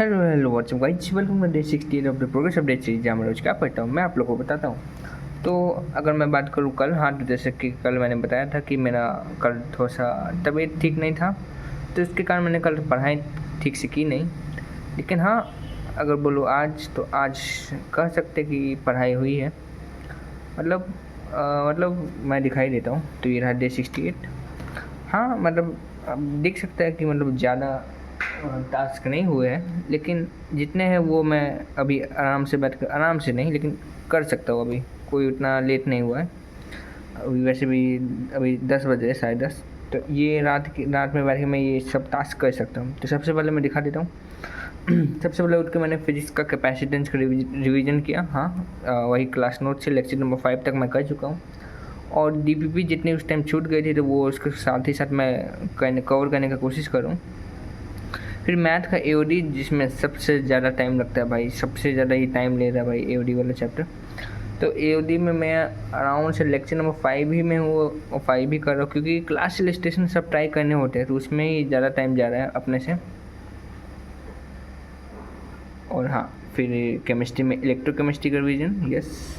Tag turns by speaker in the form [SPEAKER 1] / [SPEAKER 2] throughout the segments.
[SPEAKER 1] Hello what's up guys, welcome to day 68 of the progress update series जहाँ मैं रोज क्या पढ़ता हूँ मैं आप लोगों को बताता हूँ। तो अगर मैं बात करूँ कल, हाँ, तो जैसे कि कल मैंने बताया था कि मेरा कल थोड़ा सा तबीयत ठीक नहीं था, तो इसके कारण मैंने कल पढ़ाई ठीक से की नहीं। लेकिन हाँ, अगर बोलो आज, तो आज कह सकते कि पढ़ाई हुई है। मतलब मैं दिखाई देता हूँ, तो ये रहा डे 68। हाँ, मतलब अब देख सकता है कि मतलब ज़्यादा टास्क नहीं हुए हैं, लेकिन जितने हैं वो मैं अभी आराम से बैठ कर, आराम से नहीं लेकिन कर सकता हूँ। अभी कोई उतना लेट नहीं हुआ है। अभी वैसे भी अभी 10 बजे, 10:30, तो ये रात में बैठ के मैं ये सब टास्क कर सकता हूँ। तो सबसे पहले मैं दिखा देता हूँ। सबसे पहले उठ के मैंने फिजिक्स का कैपेसिटेंस का रिवीजन किया। हाँ, वही क्लास नोट से लेक्चर नंबर 5 तक मैं कर चुका हूँ। और डीपीपी जितनी उस टाइम छूट गई थी, तो वो उसके साथ ही साथ मैं कवर करने का कोशिश करूँ। फिर मैथ का एओडी, जिसमें सबसे ज़्यादा टाइम लगता है भाई, सबसे ज़्यादा ही टाइम ले रहा है भाई एओडी वाला चैप्टर। तो एओडी में मैं अराउंड से लेक्चर नंबर 5 ही में हूँ और 5 ही कर रहा हूँ, क्योंकि क्लास इलस्ट्रेशन सब ट्राई करने होते हैं, तो उसमें ही ज़्यादा टाइम जा रहा है अपने से। और हाँ, फिर केमिस्ट्री में इलेक्ट्रोकेमिस्ट्री का रिवीजन, यस।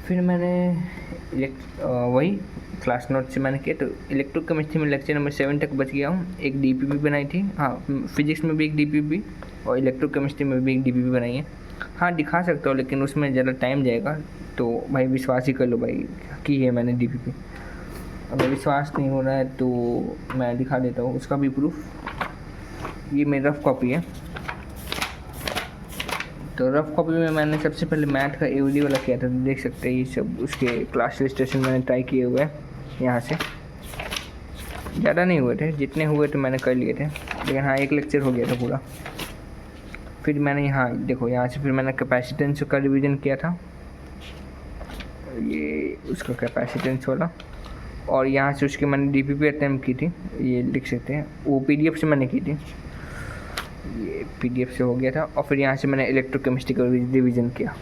[SPEAKER 1] फिर मैंने वही क्लास नोट से मैंने किया। तो इलेक्ट्रोकेमिस्ट्री में लेक्चर नंबर 7 तक बच गया हूँ। एक डीपीपी बनाई थी, हाँ, फिजिक्स में भी एक डीपीपी और इलेक्ट्रोकेमिस्ट्री में भी एक डीपीपी बनाई है। हाँ, दिखा सकता हूँ, लेकिन उसमें ज़्यादा टाइम जाएगा, तो भाई विश्वास ही कर लो भाई की है मैंने डीपीपी। अगर विश्वास नहीं हो रहा है तो मैं दिखा देता हूँ उसका भी प्रूफ। ये मेरी रफ कॉपी है। तो रफ कॉपी में मैंने सबसे पहले मैथ का एओडी वाला किया था, तो देख सकते हैं ये सब उसके क्लास रजिस्ट्रेशन मैंने ट्राई किए हुए हैं। यहाँ से ज़्यादा नहीं हुए थे, जितने हुए तो मैंने कर लिए थे, लेकिन हाँ, एक लेक्चर हो गया था पूरा। फिर मैंने यहाँ देखो, यहाँ से फिर मैंने कैपेसिटेंस का रिवीजन किया था, ये उसका कैपेसिटेंस वाला। और यहाँ से उसकी मैंने डीपीपी अटैम्प्ट की थी, ये लिख सकते हैं, वो पीडीएफ से मैंने की थी, ये पीडीएफ से हो गया था। और फिर यहाँ से मैंने इलेक्ट्रोकेमिस्ट्री का रिवीजन किया।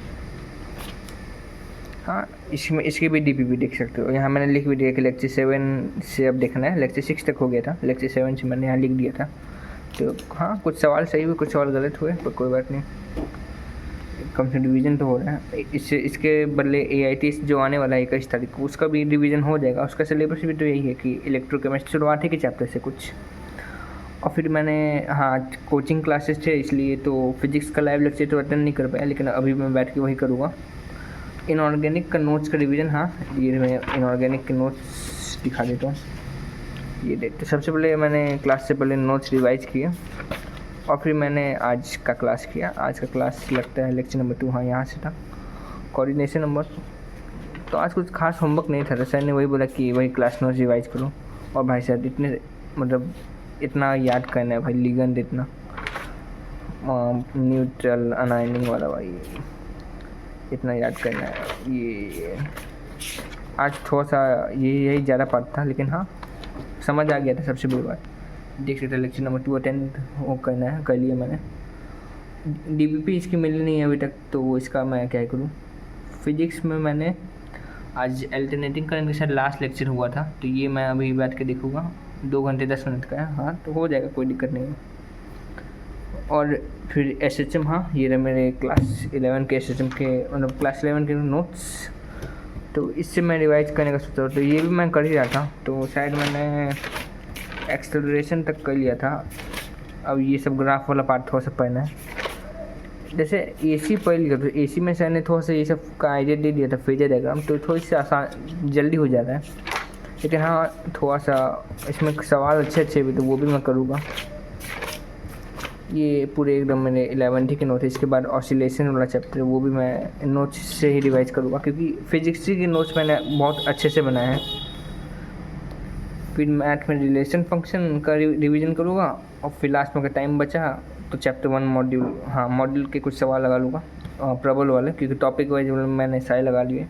[SPEAKER 1] हाँ, इसमें इसकी भी डीपीपी देख सकते हो। यहाँ मैंने लिख भी दिया कि लेक्चर 7 से अब देखना है, लेक्चर 6 तक हो गया था, लेक्चर 7 से मैंने यहाँ लिख दिया था। तो हाँ, कुछ सवाल सही हुए, कुछ सवाल गलत हुए, पर कोई बात नहीं, कम से रिवीजन तो हो रहा है। इसके बदले AIT जो आने वाला है 21 तारीख को, उसका भी रिवीजन हो जाएगा। उसका सिलेबस भी तो यही है कि इलेक्ट्रोकेमिस्ट्री शुरुआत है कि चैप्टर से कुछ। और फिर मैंने, हाँ, कोचिंग क्लासेस थे, इसलिए तो फिजिक्स का लाइव लेक्चर तो अटेंड नहीं कर पाया, लेकिन अभी मैं बैठ के वही करूँगा। इनऑर्गेनिक का नोट्स का रिवीजन, हाँ, ये मैं इनऑर्गेनिक के नोट्स दिखा देता हूँ, ये देख। तो सबसे पहले मैंने क्लास से पहले नोट्स रिवाइज किए, और फिर मैंने आज का क्लास किया। आज का क्लास लगता है लेक्चर नंबर 2, हाँ, यहाँ से था, कोऑर्डिनेशन नंबर। तो आज कुछ खास होमवर्क नहीं था, तो सर ने वही बोला कि वही क्लास नोट्स रिवाइज करो। और भाई साहब इतने, मतलब इतना याद करना है भाई, लिगेंड इतना, न्यूट्रल अनायनिंग वाला भाई, इतना याद करना है। ये आज थोड़ा सा यही ज़्यादा पार्ट था, लेकिन हाँ, समझ आ गया था। सबसे बड़ी बात देख सकते, लेक्चर नंबर 2 अटेंड वो करना है, कर लिया मैंने। डीपीपी इसकी मिली नहीं है अभी तक, तो इसका मैं क्या करूँ। फिजिक्स में मैंने आज अल्टरनेटिंग करंट के साथ लास्ट लेक्चर हुआ था, तो ये मैं अभी बैठ के देखूँगा, 2 घंटे 10 मिनट का है, हाँ, तो हो जाएगा, कोई दिक्कत नहीं है। और फिर SHM, हाँ, ये रहे मेरे क्लास 11 के SHM के, मतलब क्लास 11 के नोट्स। तो इससे मैं रिवाइज करने का सोचा, तो ये भी मैं कर ही रहा था। तो शायद मैंने एक्सेलरेशन तक कर लिया था, अब ये सब ग्राफ वाला पार्ट थोड़ा सा पढ़ना है। जैसे AC पढ़ लिया, तो AC में सर ने थोड़ा सा ये सब का आइडिया दे दिया था, फेजर डायग्राम, तो थोड़ी सी आसान जल्दी हो जाता है। लेकिन हाँ, थोड़ा सा इसमें सवाल अच्छे भी, तो वो भी मैं करूँगा। ये पूरे एकदम मैंने 11th के नोट है। इसके बाद ऑसिलेशन वाला चैप्टर, वो भी मैं नोट्स से ही रिवाइज करूँगा, क्योंकि फिजिक्स के नोट्स मैंने बहुत अच्छे से बनाए हैं। फिर मैथ में रिलेशन फंक्शन का रिवीजन करूँगा। और फिर लास्ट में अगर टाइम बचा तो चैप्टर 1 मॉड्यूल, हाँ, मॉड्यूल के कुछ सवाल लगा लूँगा, प्रबल वाले, क्योंकि टॉपिक वाइज मैंने सारे लगा लिए।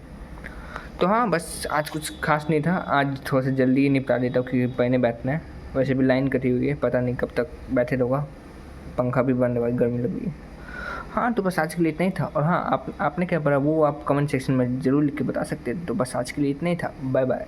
[SPEAKER 1] तो हाँ, बस आज कुछ खास नहीं था, आज थोड़ा सा जल्दी ही निपटा देता हूँ, क्योंकि पहले बैठना है। वैसे भी लाइन कटी हुई है, पता नहीं कब तक बैठे रहूँगा, पंखा भी बंद है, गर्मी लगी है। हाँ, तो बस आज के लिए इतना ही था। और हाँ, आपने क्या पढ़ा वो आप कमेंट सेक्शन में ज़रूर लिख के बता सकते हैं। तो बस आज के लिए इतना ही था, बाय बाय।